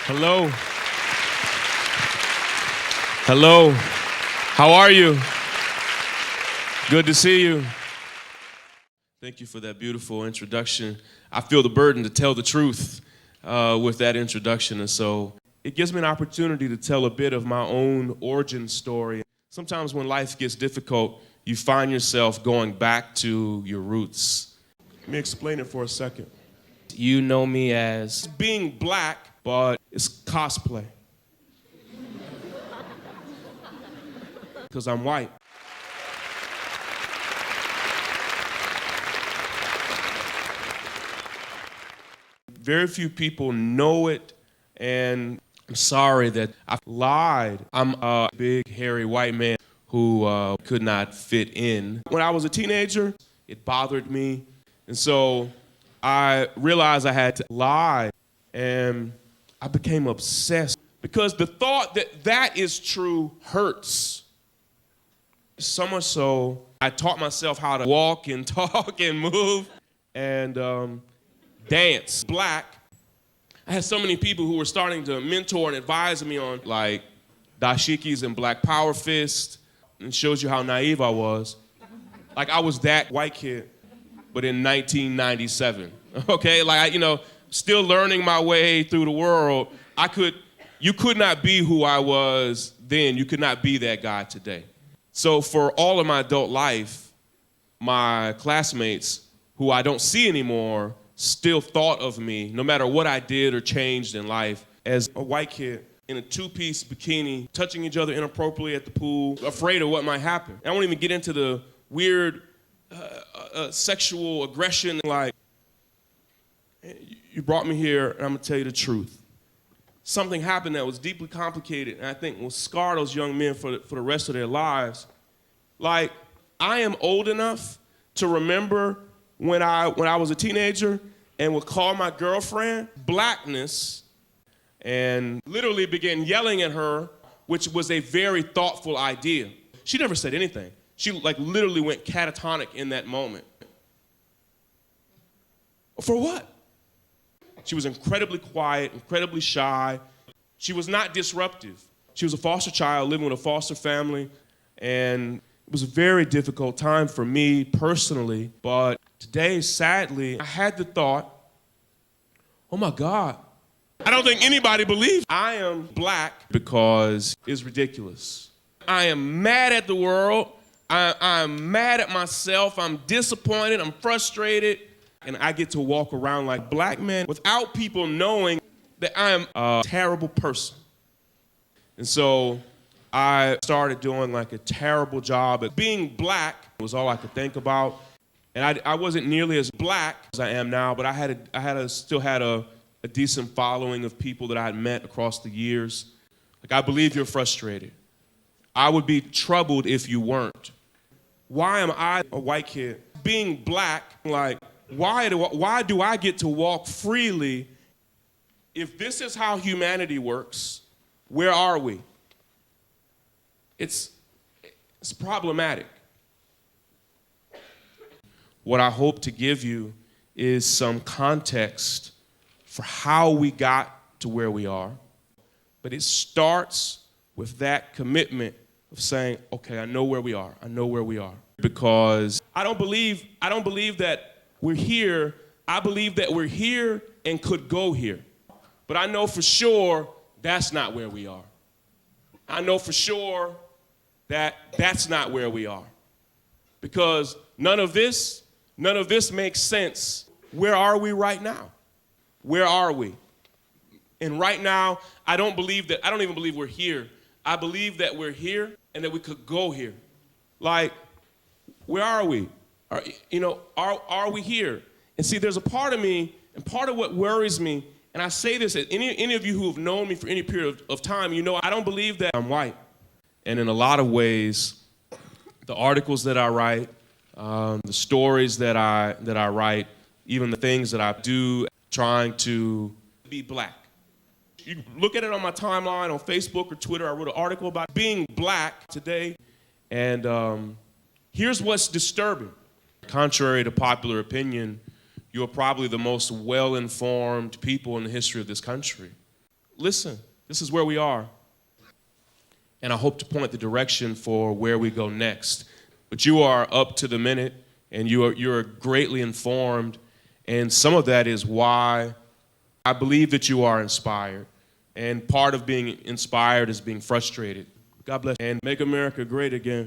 Hello. Hello. How are you? Good to see you. Thank you for that beautiful introduction. I feel the burden to tell the truth with that introduction, and so it gives me an opportunity to tell a bit of my own origin story. Sometimes when life gets difficult, you find yourself going back to your roots. Let me explain it for a second. You know me as being black, but it's cosplay. Because I'm white. Very few people know it, and I'm sorry that I lied. I'm a big, hairy white man who could not fit in. When I was a teenager, it bothered me, and so I realized I had to lie, and I became obsessed because the thought that that is true hurts. So much so, I taught myself how to walk and talk and move and dance black. I had so many people who were starting to mentor and advise me on like dashikis and black power fist. It shows you how naive I was. Like I was that white kid, but in 1997. Okay, still learning my way through the world. You could not be who I was then. You could not be that guy today. So for all of my adult life, my classmates who I don't see anymore still thought of me, no matter what I did or changed in life, as a white kid in a two-piece bikini, touching each other inappropriately at the pool, afraid of what might happen. And I won't even get into the weird sexual aggression, like, you brought me here, and I'm gonna tell you the truth. Something happened that was deeply complicated, and I think will scar those young men for the rest of their lives. Like, I am old enough to remember when I was a teenager and would call my girlfriend blackness and literally began yelling at her, which was a very thoughtful idea. She never said anything. She literally went catatonic in that moment. For what? She was incredibly quiet, incredibly shy. She was not disruptive. She was a foster child living with a foster family, and it was a very difficult time for me personally, but today, sadly, I had the thought, oh my God, I don't think anybody believes I am black because it's ridiculous. I am mad at the world. I'm mad at myself. I'm disappointed. I'm frustrated. And I get to walk around like black man without people knowing that I'm a terrible person. And so I started doing like a terrible job at being black was all I could think about. And I wasn't nearly as black as I am now, but I still had a decent following of people that I had met across the years. Like, I believe you're frustrated. I would be troubled if you weren't. Why am I, a white kid, being black, like, why do I get to walk freely? If this is how humanity works, where are we? It's problematic. What I hope to give you is some context for how we got to where we are. But it starts with that commitment of saying, okay, I know where we are. I know where we are. Because I don't believe that we're here. I believe that we're here and could go here. But I know for sure that's not where we are. I know for sure that that's not where we are. Because none of this makes sense. Where are we right now? Where are we? And right now, I don't even believe we're here. I believe that we're here and that we could go here. Like, where are we? Are we here? And see, there's a part of me, and part of what worries me, and I say this, any of you who have known me for any period of time, you know I don't believe that I'm white. And in a lot of ways, the articles that I write, the stories that I write, even the things that I do trying to be black. You look at it on my timeline on Facebook or Twitter. I wrote an article about being black today. And here's what's disturbing. Contrary to popular opinion, you're probably the most well-informed people in the history of this country. listen, this is where we are. And I hope to point the direction for where we go next. But you are up to the minute, and you're greatly informed. And some of that is why I believe that you are inspired. And part of being inspired is being frustrated. God bless. And make America great again.